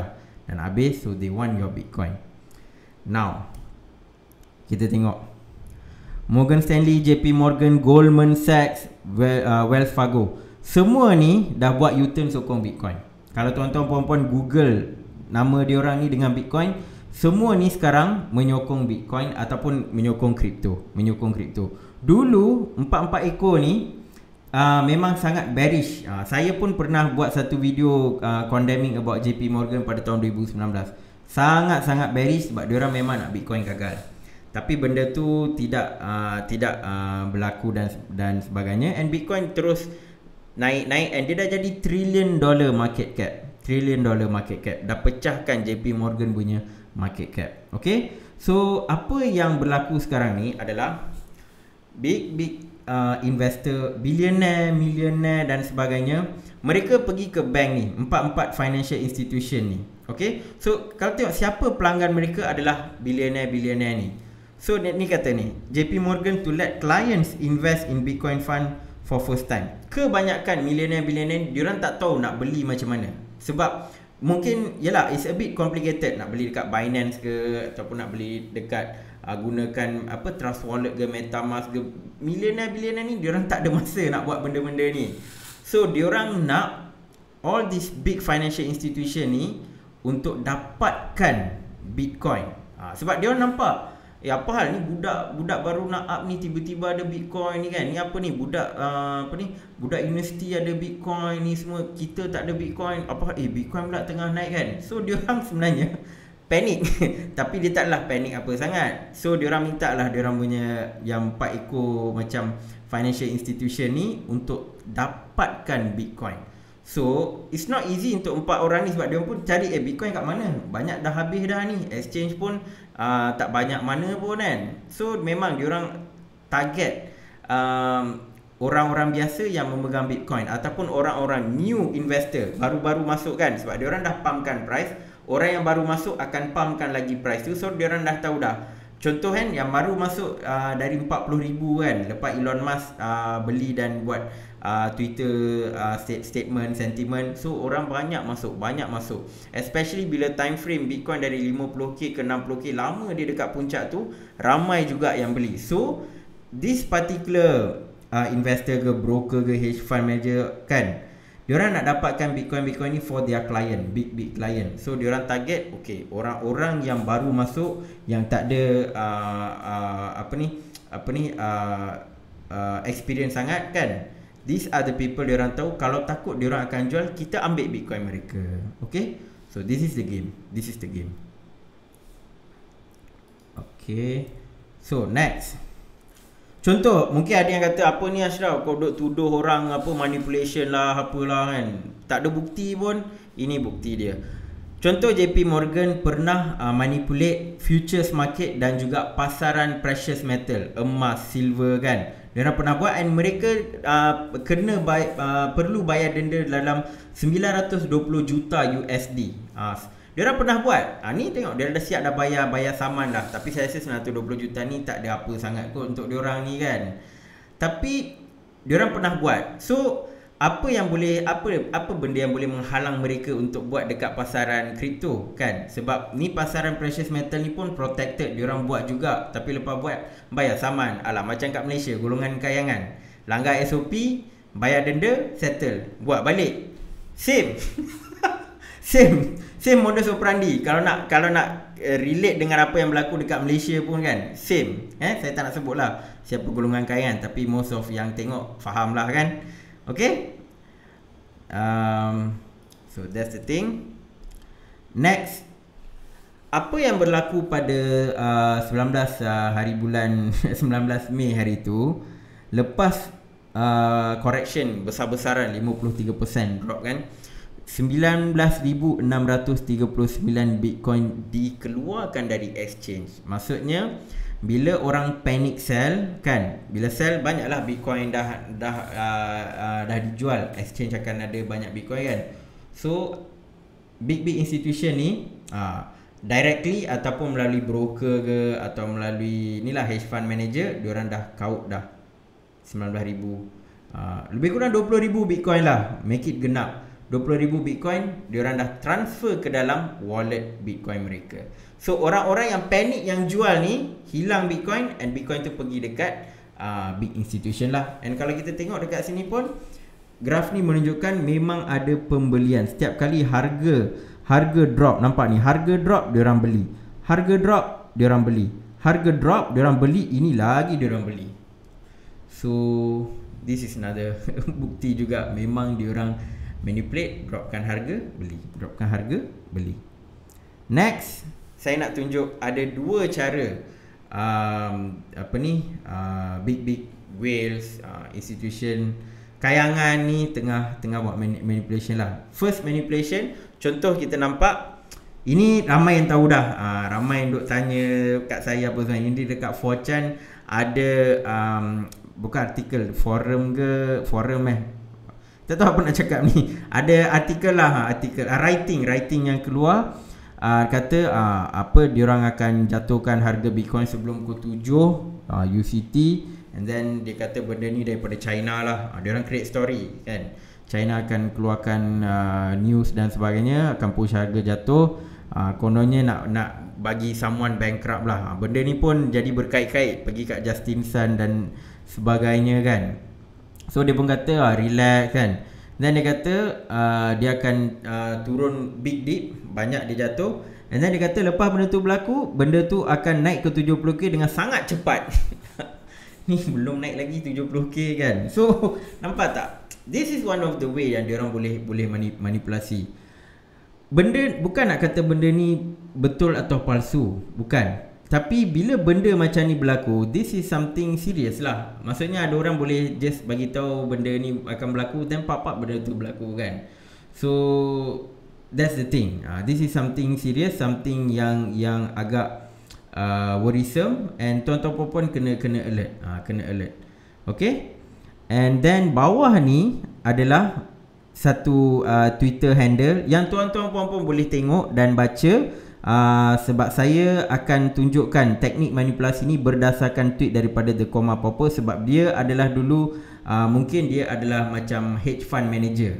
so they want your Bitcoin. Now kita tengok Morgan Stanley, JP Morgan, Goldman Sachs, Wells Fargo, semua ni dah buat U-turn sokong Bitcoin. Kalau tuan-tuan puan-puan Google nama diorang ni dengan Bitcoin, semua ni sekarang menyokong Bitcoin ataupun menyokong kripto. Dulu 4 ekor ni memang sangat bearish. Saya pun pernah buat satu video condemning about JP Morgan pada tahun 2019. Sangat-sangat bearish sebab diorang memang nak Bitcoin gagal. Tapi benda tu tidak berlaku dan sebagainya, and Bitcoin terus naik and dia dah jadi $1 trillion market cap. Dah pecahkan JP Morgan punya market cap. Okay, so apa yang berlaku sekarang ni adalah big investor, billionaire, millionaire dan sebagainya, mereka pergi ke bank ni, empat financial institution ni. Okay, so kalau tengok siapa pelanggan mereka adalah billionaire ni. So ni kata ni, JP Morgan to let clients invest in Bitcoin fund for first time. Kebanyakan millionaire diorang tak tahu nak beli macam mana. Sebab mungkin yalah, it's a bit complicated nak beli dekat Binance ke, ataupun nak beli dekat gunakan Trust Wallet ke, MetaMask ke. Millionaire ni diorang tak ada masa nak buat benda-benda ni. So diorang nak all these big financial institution ni untuk dapatkan Bitcoin. Sebab diorang nampak apa hal ni, budak baru nak up ni tiba-tiba ada Bitcoin ni kan. Ni apa ni, budak universiti ada Bitcoin ni semua, kita tak ada Bitcoin. Apa Bitcoin pula tengah naik kan. So diorang sebenarnya panik tapi dia taklah panik apa sangat. So diorang minta lah diorang punya yang 4 ekor macam financial institution ni untuk dapatkan Bitcoin. So it's not easy untuk 4 orang ni, sebab dia pun cari Bitcoin kat mana, banyak dah habis dah ni, exchange pun tak banyak mana pun kan. So memang diorang target orang-orang biasa yang memegang Bitcoin ataupun orang-orang new investor baru-baru masuk kan, sebab diorang dah pumpkan price. Orang yang baru masuk akan pumpkan lagi price tu. So diorang dah tahu dah. Contoh kan, yang baru masuk dari 40,000 kan, lepas Elon Musk beli dan buat Twitter statement, sentiment. So orang banyak masuk. Especially bila time frame Bitcoin dari 50k ke 60k, lama dia dekat puncak tu, ramai juga yang beli. So this particular investor ke, broker ke, hedge fund manager kan, diorang nak dapatkan Bitcoin ni for their client, big client. So diorang target orang-orang yang baru masuk, yang tak ada experience sangat kan. These are the people diorang tahu kalau takut diorang akan jual, kita ambil Bitcoin mereka. Okay, so this is the game. Okay, so next. Contoh, mungkin ada yang kata, apa ni Ashraf, kau duk tuduh orang manipulation lah, apalah kan. Tak ada bukti pun. Ini bukti dia. Contoh JP Morgan pernah manipulate futures market dan juga pasaran precious metal, emas, silver kan. Diorang pernah buat and mereka perlu bayar denda dalam 920 juta USD. Diorang pernah buat. Ni tengok dia dah siap dah bayar saman dah. Tapi saya rasa 920 juta ni tak ada apa sangat kot untuk diorang ni kan. Tapi diorang pernah buat. So apa benda yang boleh menghalang mereka untuk buat dekat pasaran kripto kan? Sebab ni pasaran precious metal ni pun protected, diorang buat juga, tapi lepas buat bayar saman. Alah, macam kat Malaysia, golongan kayangan langgar SOP, bayar denda, settle, buat balik. Same. same modus operandi. Kalau nak relate dengan apa yang berlaku dekat Malaysia pun kan, same. Saya tak nak sebut lah siapa golongan kayangan, tapi most of yang tengok faham lah kan. Okay. So that's the thing. Next, apa yang berlaku pada 19 hari bulan 19 Mei hari tu, lepas correction besar-besaran 53% drop kan, 19,639 Bitcoin dikeluarkan dari exchange. Maksudnya bila orang panic sell kan, bila sell banyaklah Bitcoin dah dijual, exchange akan ada banyak Bitcoin kan. So big institution ni directly ataupun melalui broker ke atau melalui inilah hedge fund manager, diorang dah kaut dah 19,000 lebih kurang 20,000 Bitcoin lah, make it genap 20,000 Bitcoin, diorang dah transfer ke dalam wallet Bitcoin mereka. So orang-orang yang panik yang jual ni hilang Bitcoin, and Bitcoin tu pergi dekat big institution lah. And kalau kita tengok dekat sini pun, graf ni menunjukkan memang ada pembelian. Setiap kali harga drop, nampak ni, harga drop diorang beli, harga drop diorang beli, harga drop diorang beli, ini lagi diorang beli. So this is another bukti juga memang diorang manipulate, dropkan harga, beli, dropkan harga, beli. Next, saya nak tunjuk ada dua cara big whales, institution kayangan ni tengah buat manipulation lah. First manipulation, contoh kita nampak ini ramai yang tahu dah, ramai yang duk tanya kat saya apa semua. Ini dekat 4chan ada bukan artikel, forum tak tahu apa nak cakap ni, ada artikel lah, writing yang keluar, kata apa diorang akan jatuhkan harga Bitcoin sebelum pukul 7 UCT, and then dia kata benda ni daripada China lah. Diorang create story kan, China akan keluarkan news dan sebagainya, akan push harga jatuh, kononnya nak bagi someone bankrupt lah. Benda ni pun jadi berkait-kait, pergi kat Justin Sun dan sebagainya kan. So dia pun kata relax kan. Dan dia kata dia akan turun big dip, banyak dia jatuh. And then dia kata lepas benda tu berlaku, benda tu akan naik ke 70k dengan sangat cepat. Ni belum naik lagi 70k kan. So nampak tak? This is one of the way yang diorang boleh manipulasi. Benda, bukan nak kata benda ni betul atau palsu, bukan. Tapi bila benda macam ni berlaku, this is something serious lah. Maksudnya ada orang boleh just bagi tahu benda ni akan berlaku, then pop benda tu berlaku kan. So that's the thing. This is something serious, something yang agak worrisome, and tuan-tuan puan kena alert. Kena alert. Okay. And then bawah ni adalah satu Twitter handle yang tuan-tuan puan boleh tengok dan baca. Sebab saya akan tunjukkan teknik manipulasi ni berdasarkan tweet daripada The Koma Popper, sebab dia adalah dulu mungkin dia adalah macam hedge fund manager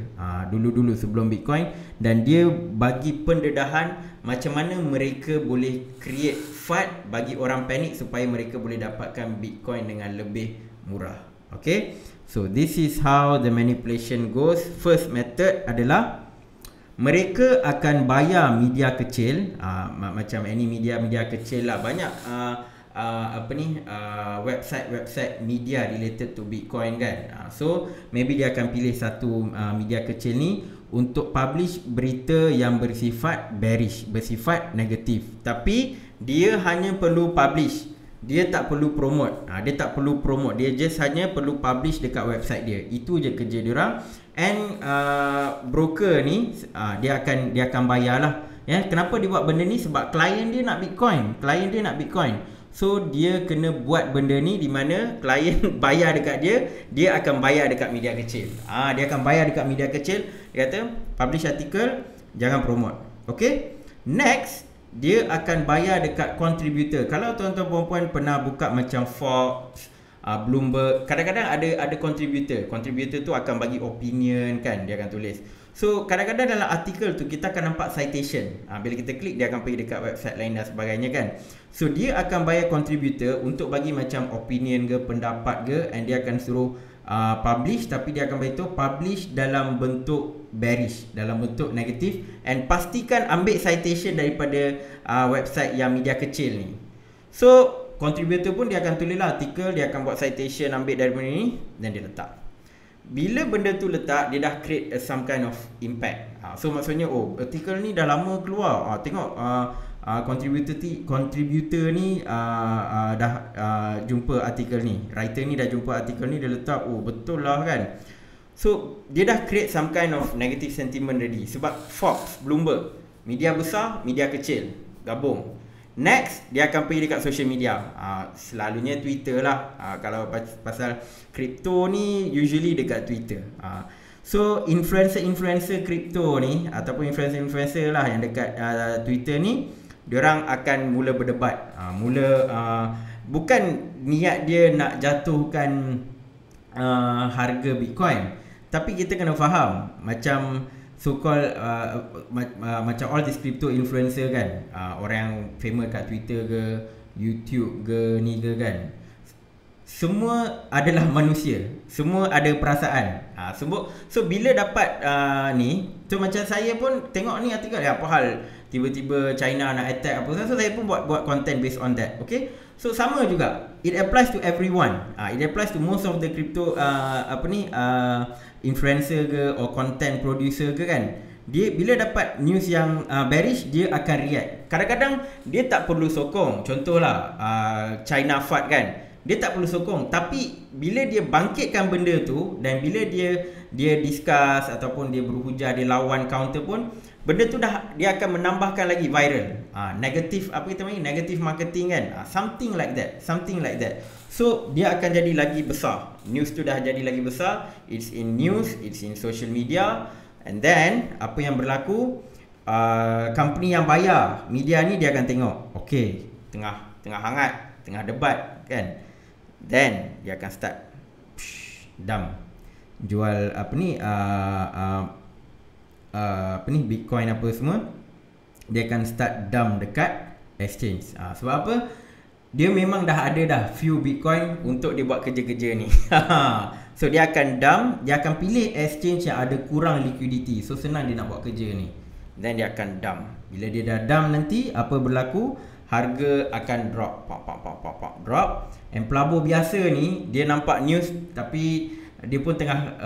dulu-dulu sebelum Bitcoin, dan dia bagi pendedahan macam mana mereka boleh create FUD bagi orang panik supaya mereka boleh dapatkan Bitcoin dengan lebih murah. Okay, so this is how the manipulation goes. First method adalah mereka akan bayar media kecil, macam any media kecil lah, banyak website media related to Bitcoin kan. So maybe dia akan pilih satu media kecil ni untuk publish berita yang bersifat bearish, bersifat negatif, tapi dia hanya perlu publish, dia tak perlu promote. Dia just hanya perlu publish dekat website dia. Itu je kerja dia orang. And broker ni dia akan bayar lah. Ya, kenapa dia buat benda ni? Sebab klien dia nak Bitcoin. So dia kena buat benda ni di mana klien bayar dekat dia akan bayar dekat media kecil. Dia akan bayar dekat media kecil. Dia kata publish artikel, jangan promote. Okay. Next, dia akan bayar dekat contributor. Kalau tuan-tuan perempuan pernah buka macam Forbes, Bloomberg, kadang-kadang ada contributor. Contributor tu akan bagi opinion kan, dia akan tulis. So kadang-kadang dalam artikel tu kita akan nampak citation. Bila kita klik, dia akan pergi dekat website lain dan sebagainya kan. So dia akan bayar contributor untuk bagi macam opinion ke, pendapat ke, and dia akan suruh publish, tapi dia akan beritahu publish dalam bentuk bearish, dalam bentuk negatif, and pastikan ambil citation daripada website yang media kecil ni. So contributor pun dia akan tulislah artikel, dia akan buat citation, ambil daripada ni, dan dia letak. Bila benda tu letak, dia dah create some kind of impact. So maksudnya, artikel ni dah lama keluar. Tengok contributor ni dah jumpa artikel ni, writer ni dah jumpa artikel ni, dia letak, betul lah kan. So dia dah create some kind of negative sentiment ready. Sebab Forbes, Bloomberg, media besar, media kecil gabung. Next, dia akan pergi dekat social media. Selalunya Twitter lah. Kalau pasal crypto ni, usually dekat Twitter. So influencer crypto ni, ataupun influencer lah yang dekat Twitter ni, diorang akan mula berdebat. Bukan niat dia nak jatuhkan harga Bitcoin, tapi kita kena faham macam so-called macam all this crypto influencer kan, orang yang famous kat Twitter ke, YouTube ke, ni ke kan, semua adalah manusia, semua ada perasaan. So bila dapat ni, so macam saya pun tengok ni artikel, apa hal tiba-tiba China nak attack apa, so saya pun buat content based on that. Okay, so sama juga, it applies to everyone. It applies to most of the crypto influencer ke or content producer ke kan. Dia bila dapat news yang bearish, dia akan react. Kadang-kadang dia tak perlu sokong. Contohlah China FUD kan, dia tak perlu sokong, tapi bila dia bangkitkan benda tu, dan bila dia discuss ataupun dia berhujah, dia lawan counter pun, benda tu dia akan menambahkan lagi viral. Negatif, apa kita panggil, negative marketing kan. Something like that. So dia akan jadi lagi besar. News tu dah jadi lagi besar. It's in news, it's in social media. And then apa yang berlaku, company yang bayar media ni, dia akan tengok, okay, tengah hangat, tengah debat kan, then dia akan start dump, jual Bitcoin apa semua, dia akan start dump dekat exchange. Sebab apa? Dia memang dah ada few Bitcoin untuk dia buat kerja-kerja ni. So dia akan dump, dia akan pilih exchange yang ada kurang liquidity, so senang dia nak buat kerja ni. Then dia akan dump. Bila dia dah dump nanti, apa berlaku? Harga akan drop, drop. And pelabur biasa ni, dia nampak news tapi dia pun tengah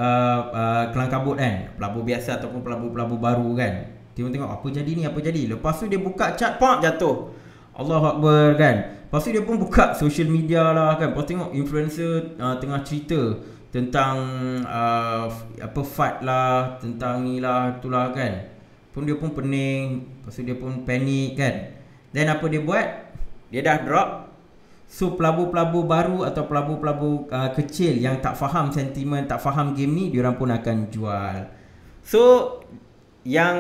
kelang kabut kan, pelabur biasa ataupun pelabur baru kan. Dia pun tengok apa jadi. Lepas tu dia buka chart, jatuh. Allahu Akbar kan. Lepas tu dia pun buka social media lah kan. Lepas tengok influencer tengah cerita tentang FUD lah, tentang ni lah, itulah kan. Pun dia pun pening. Lepas tu dia pun panik kan. Then apa dia buat? Dia dah drop. So pelabur-pelabur baru atau pelabur-pelabur kecil yang tak faham sentimen, tak faham game ni, diorang pun akan jual. So yang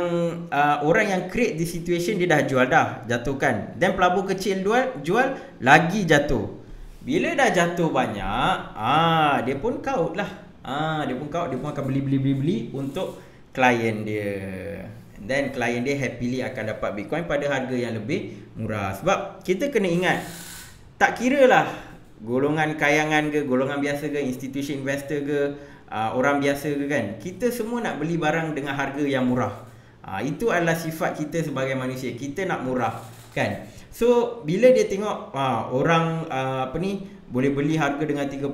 orang yang create the situation, dia dah jual dah, jatuhkan. Dan pelabur kecil jual lagi jatuh. Bila dah jatuh banyak, dia pun kaut lah. Dia pun akan beli untuk klien dia. And then klien dia happily akan dapat Bitcoin pada harga yang lebih murah. Sebab kita kena ingat, tak kira lah golongan kayangan ke, golongan biasa ke, institution investor ke, orang biasa ke kan, kita semua nak beli barang dengan harga yang murah. Itu adalah sifat kita sebagai manusia, kita nak murah kan. So bila dia tengok orang boleh beli harga dengan 30,000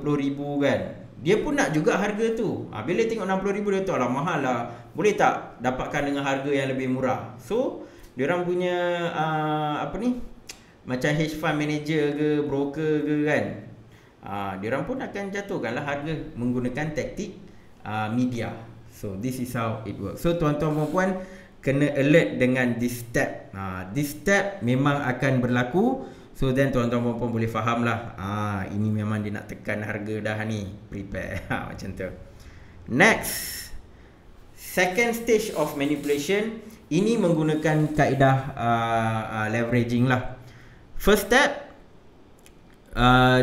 kan, dia pun nak juga harga tu. Bila dia tengok 60,000, dia tahu lah mahal lah, boleh tak dapatkan dengan harga yang lebih murah. So diorang punya macam hedge fund manager ke, broker ke kan, diorang pun akan jatuhkanlah harga menggunakan taktik media. So this is how it works. So tuan-tuan dan puan, kena alert dengan this step. This step memang akan berlaku. So then tuan-tuan dan puan boleh faham lah. Ini memang dia nak tekan harga dah ni. Prepare. Macam tu. Next. Second stage of manipulation. Ini menggunakan kaedah leveraging lah. First step.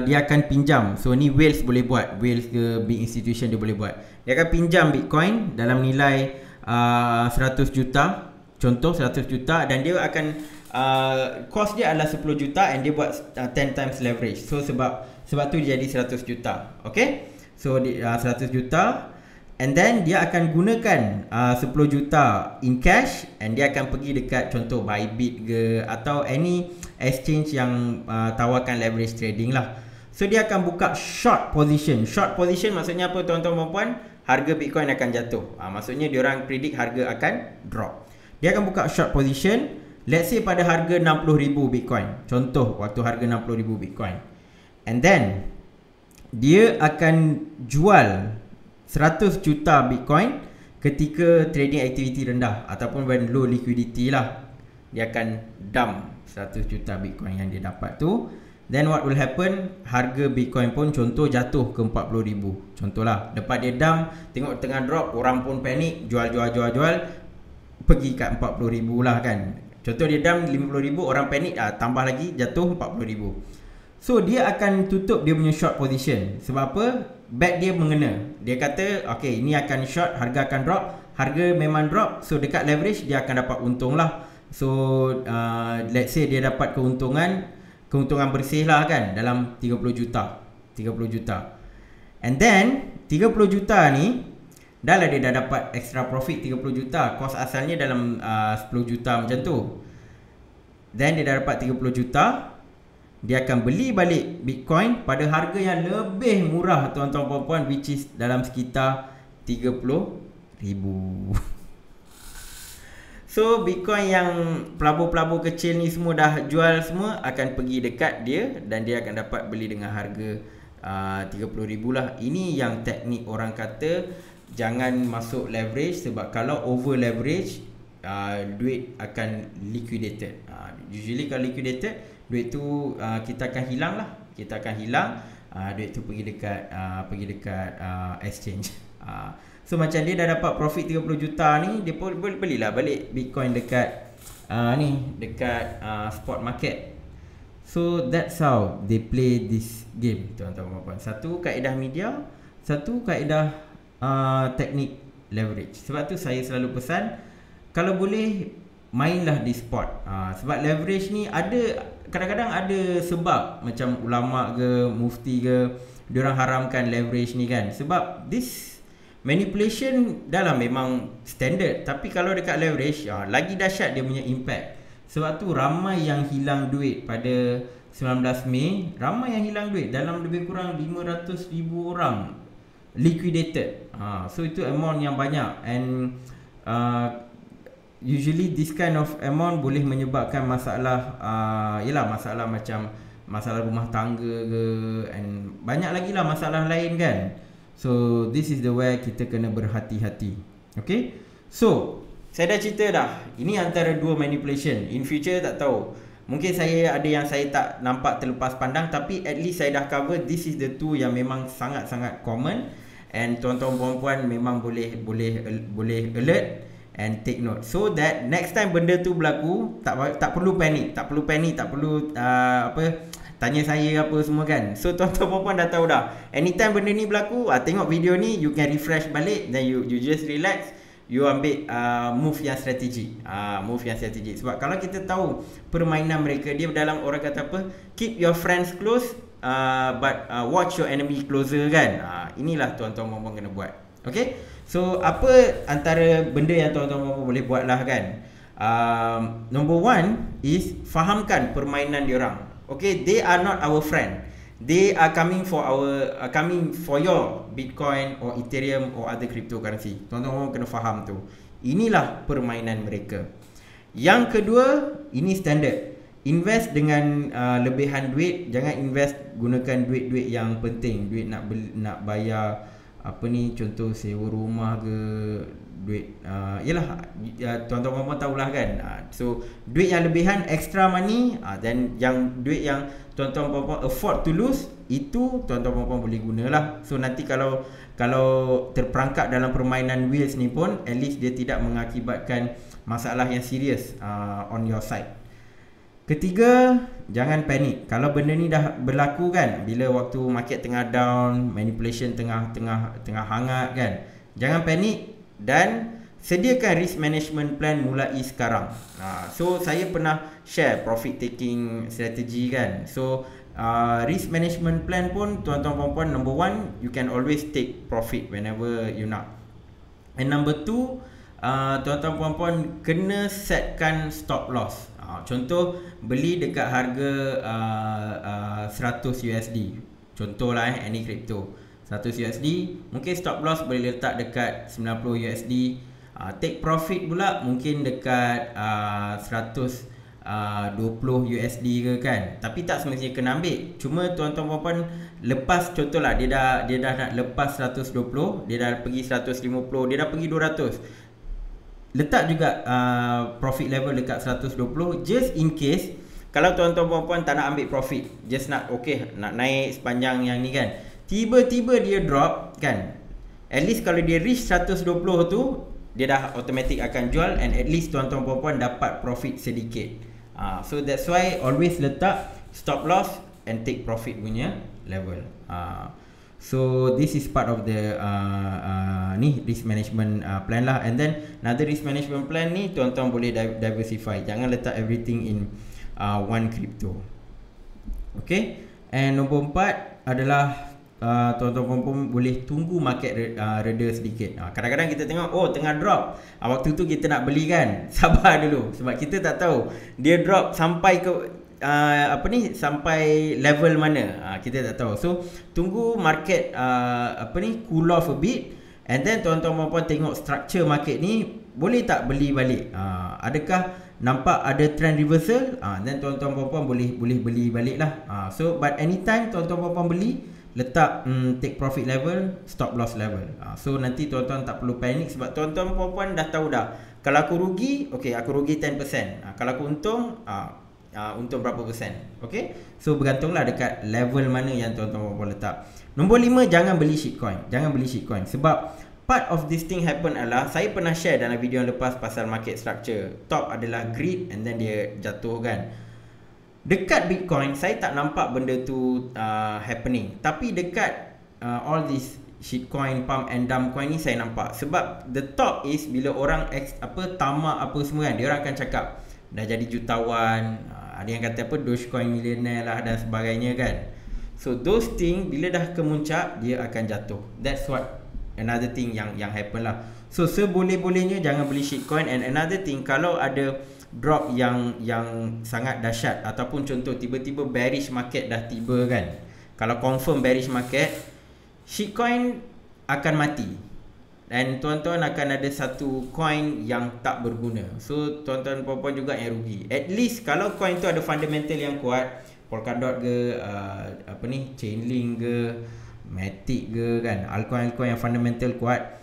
Dia akan pinjam. So ni whales boleh buat. Whales ke big institution dia boleh buat. Dia akan pinjam Bitcoin dalam nilai 100 juta. Contoh 100 juta. Dan dia akan cost dia adalah 10 juta. And dia buat 10 times leverage. So sebab tu dia jadi 100 juta. Okay. So 100 juta. And then dia akan gunakan 10 juta in cash. And dia akan pergi dekat contoh Bybit ke atau any exchange yang tawarkan leverage trading lah. So dia akan buka short position. Short position maksudnya apa tuan-tuan dan puan? Harga Bitcoin akan jatuh. Maksudnya diorang predict harga akan drop. Dia akan buka short position. Let's say pada harga 60,000 Bitcoin. Contoh waktu harga 60,000 Bitcoin. And then dia akan jual 100 juta Bitcoin ketika trading activity rendah ataupun when low liquidity lah. Dia akan dump 100 juta Bitcoin yang dia dapat tu. Then what will happen? Harga Bitcoin pun contoh jatuh ke 40,000. Contohlah, lepas dia dump, tengok tengah drop, orang pun panik, jual, pergi kat 40,000 lah kan. Contoh dia dump 50,000, orang panik, tambah lagi, jatuh 40,000. So dia akan tutup dia punya short position. Sebab apa? Bet dia mengena. Dia kata, okay, ini akan short, harga akan drop. Harga memang drop, so dekat leverage dia akan dapat untung lah. So let's say dia dapat keuntungan bersih lah kan, dalam 30 juta. And then 30 juta ni dah lah dia dah dapat extra profit 30 juta. Cost asalnya dalam 10 juta macam tu. Then dia dah dapat 30 juta. Dia akan beli balik Bitcoin pada harga yang lebih murah tuan-tuan puan-puan, which is dalam sekitar 30,000. So Bitcoin yang pelabur-pelabur kecil ni semua dah jual semua akan pergi dekat dia dan dia akan dapat beli dengan harga 30,000 lah. Ini yang teknik orang kata jangan masuk leverage, sebab kalau over leverage duit akan liquidated. Usually kalau liquidated, duit tu kita akan hilang lah. Kita akan hilang, duit tu pergi dekat exchange. So macam dia dah dapat profit 30 juta ni, dia pun belilah balik Bitcoin dekat dekat spot market. So that's how they play this game tuan-tuan dan puan. Satu kaedah media, satu kaedah teknik leverage. Sebab tu saya selalu pesan, kalau boleh mainlah di spot. Sebab leverage ni kadang-kadang ada sebab, macam ulama ke mufti ke, diorang haramkan leverage ni kan. Sebab this manipulation dah lah memang standard, tapi kalau dekat leverage lagi dahsyat dia punya impact. Sebab tu ramai yang hilang duit pada 19 Mei. Ramai yang hilang duit, dalam lebih kurang 500,000 orang liquidated. So itu amount yang banyak. And usually this kind of amount boleh menyebabkan masalah masalah macam masalah rumah tangga ke, and banyak lagi lah masalah lain kan. So this is the way kita kena berhati-hati. Okay. So saya dah cerita dah, ini antara dua manipulation. In future tak tahu, mungkin saya ada yang saya tak nampak terlepas pandang, tapi at least saya dah cover. This is the two yang memang sangat-sangat common. And tuan-tuan puan-puan memang boleh alert and take note, so that next time benda tu berlaku, tak perlu panik, tak perlu tanya saya apa semua kan. So tuan-tuan puan-puan dah tahu dah, anytime benda ni berlaku, tengok video ni, you can refresh balik, then you just relax, you ambil move yang strategik. Sebab kalau kita tahu permainan mereka, dia dalam orang kata apa, keep your friends close, but watch your enemy closer kan. Inilah tuan-tuan puan-puan kena buat. Okay. So apa antara benda yang tuan-tuan puan-puan boleh buat lah kan. Number one is fahamkan permainan diorang. Okay, they are not our friend. They are coming for your Bitcoin or Ethereum or other cryptocurrency. Tuan-tuan kena faham tu. Inilah permainan mereka. Yang kedua, ini standard. Invest dengan lebihan duit. Jangan invest gunakan duit-duit yang penting. Duit nak bayar contoh sewa rumah ke, Yalah, tuan-tuan puan tahulah kan. So duit yang lebihan, extra money, dan yang duit yang tuan-tuan puan afford to lose, itu tuan-tuan puan boleh gunalah. So nanti kalau terperangkap dalam permainan wheels ni pun, at least dia tidak mengakibatkan masalah yang serius on your side. Ketiga, jangan panik. Kalau benda ni dah berlaku kan, bila waktu market tengah down, manipulation tengah hangat kan, jangan panik dan sediakan risk management plan mulai sekarang. So saya pernah share profit taking strategy kan. So risk management plan pun tuan-tuan puan-puan, number one, you can always take profit whenever you nak. And number two, tuan-tuan puan-puan kena setkan stop loss. Contoh, beli dekat harga 100 USD. Contohlah any crypto 100 USD, mungkin stop loss boleh letak dekat 90 USD. Take profit pula mungkin dekat 120 USD ke kan. Tapi tak semestinya kena ambil. Cuma tuan-tuan puan-puan lepas, contohlah dia dah nak lepas 120, dia dah pergi 150, dia dah pergi 200. Letak juga profit level dekat 120, just in case kalau tuan-tuan puan-puan tak nak ambil profit, just nak nak naik sepanjang yang ni kan, tiba-tiba dia drop kan, at least kalau dia reach 120 tu, dia dah automatic akan jual, and at least tuan-tuan puan-puan dapat profit sedikit. So that's why always letak stop loss and take profit punya level. So this is part of the ni risk management plan lah. And then another risk management plan ni, tuan-tuan boleh diversify. Jangan letak everything in one crypto. Okay. And nombor 4 adalah tuan-tuan pun boleh tunggu market reda sedikit. Kadang-kadang kita tengok tengah drop, waktu tu kita nak beli kan. Sabar dulu, sebab kita tak tahu dia drop sampai ke sampai level mana, kita tak tahu. So tunggu market cool off a bit, and then tuan-tuan puan tengok structure market ni, boleh tak beli balik. Adakah nampak ada trend reversal, then tuan-tuan puan boleh beli balik lah. So but anytime tuan-tuan puan beli, letak take profit level, stop loss level. So nanti tuan-tuan tak perlu panik, sebab tuan-tuan puan dah tahu dah, kalau aku rugi, aku rugi 10%. Kalau aku untung, untung berapa persen. Okay, so bergantunglah dekat level mana yang tuan-tuan puan letak. Nombor 5, jangan beli shitcoin. Jangan beli shitcoin, sebab part of this thing happen adalah, saya pernah share dalam video yang lepas pasal market structure. Top adalah greed, and then dia jatuh kan. Dekat Bitcoin saya tak nampak benda tu happening, tapi dekat all this shitcoin, pump and dump coin ni saya nampak. Sebab the top is bila orang tamak apa semua kan, dia orang akan cakap dah jadi jutawan, ada yang kata Dogecoin millionaire lah dan sebagainya kan. So those thing bila dah kemuncak, dia akan jatuh. That's what another thing yang happen lah. So seboleh-bolehnya jangan beli shitcoin. And another thing, kalau ada drop yang sangat dahsyat, ataupun contoh tiba-tiba bearish market dah tiba kan, kalau confirm bearish market, shitcoin akan mati. Dan tuan-tuan akan ada satu coin yang tak berguna. So tuan-tuan puan-puan juga yang rugi. At least kalau coin tu ada fundamental yang kuat, Polkadot ke, Chainlink ke, Matic ke kan, altcoin yang fundamental kuat,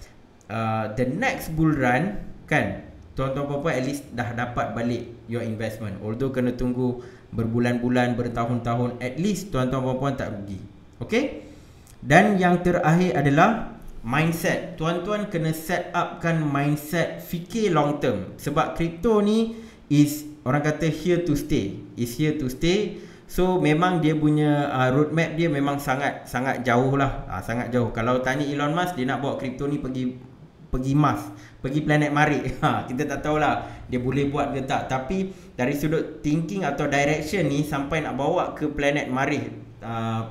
the next bull run kan, tuan-tuan puan-puan at least dah dapat balik your investment. Although kena tunggu berbulan-bulan, bertahun-tahun, at least tuan-tuan puan-puan tak rugi. Okay. Dan yang terakhir adalah mindset. Tuan-tuan kena set upkan mindset fikir long term. Sebab kripto ni is, orang kata here to stay. Is here to stay. So memang dia punya roadmap dia memang sangat jauh lah. Sangat jauh. Kalau tanya Elon Musk, dia nak bawa kripto ni pergi Mars, pergi planet Marikh. Kita tak tahulah dia boleh buat ke tak. Tapi dari sudut thinking atau direction ni, sampai nak bawa ke planet Marikh,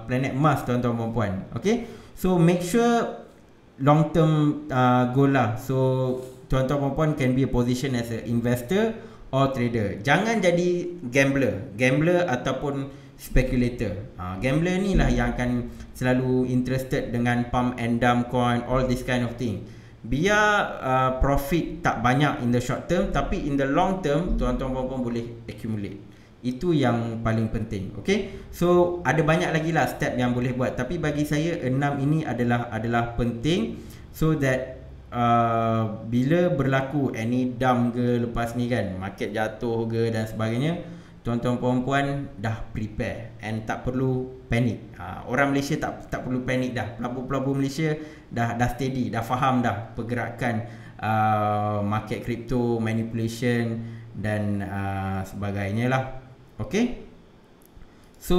planet Mars tuan-tuan dan puan. Okay. So make sure long term goal lah. So tuan-tuan dan puan can be a position as a investor or trader. Jangan jadi gambler ataupun speculator. Gambler ni lah yang akan selalu interested dengan pump and dump coin, all this kind of thing. Biar profit tak banyak in the short term, tapi in the long term tuan-tuan puan boleh accumulate. Itu yang paling penting. Okay. So ada banyak lagi lah step yang boleh buat, tapi bagi saya 6 ini adalah penting, so that bila berlaku any dump ke lepas ni kan, market jatuh ke dan sebagainya, tuan-tuan puan-puan dah prepare and tak perlu panik. Orang Malaysia tak perlu panik dah. Pelabur-pelabur Malaysia dah steady, dah faham dah pergerakan market crypto, manipulation dan sebagainya lah. Okay. So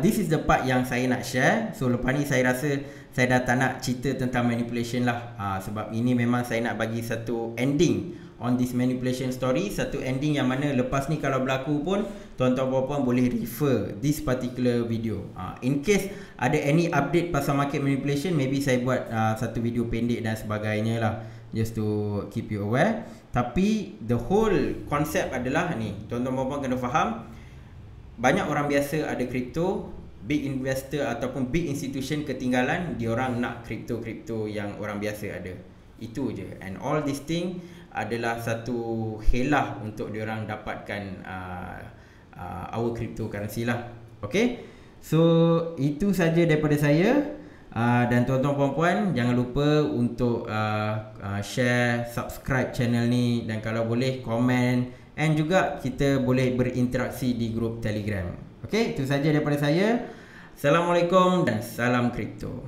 this is the part yang saya nak share. So lepas ni saya rasa saya dah tak nak cerita tentang manipulation lah. Sebab ini memang saya nak bagi satu ending on this manipulation story. Satu ending yang mana lepas ni kalau berlaku pun tuan-tuan puan-puan boleh refer this particular video. In case ada any update pasal market manipulation, maybe saya buat satu video pendek dan sebagainya lah, just to keep you aware. Tapi the whole concept adalah ni, tuan-tuan puan-puan kena faham, banyak orang biasa ada kripto, big investor ataupun big institution ketinggalan, diorang nak kripto-kripto yang orang biasa ada. Itu je. And all this thing adalah satu helah untuk diorang dapatkan our cryptocurrency lah. Okay. So itu saja daripada saya. Dan tuan-tuan puan-puan, jangan lupa untuk share, subscribe channel ni, dan kalau boleh komen, and juga kita boleh berinteraksi di grup Telegram. Okay, itu saja daripada saya. Assalamualaikum dan salam kripto.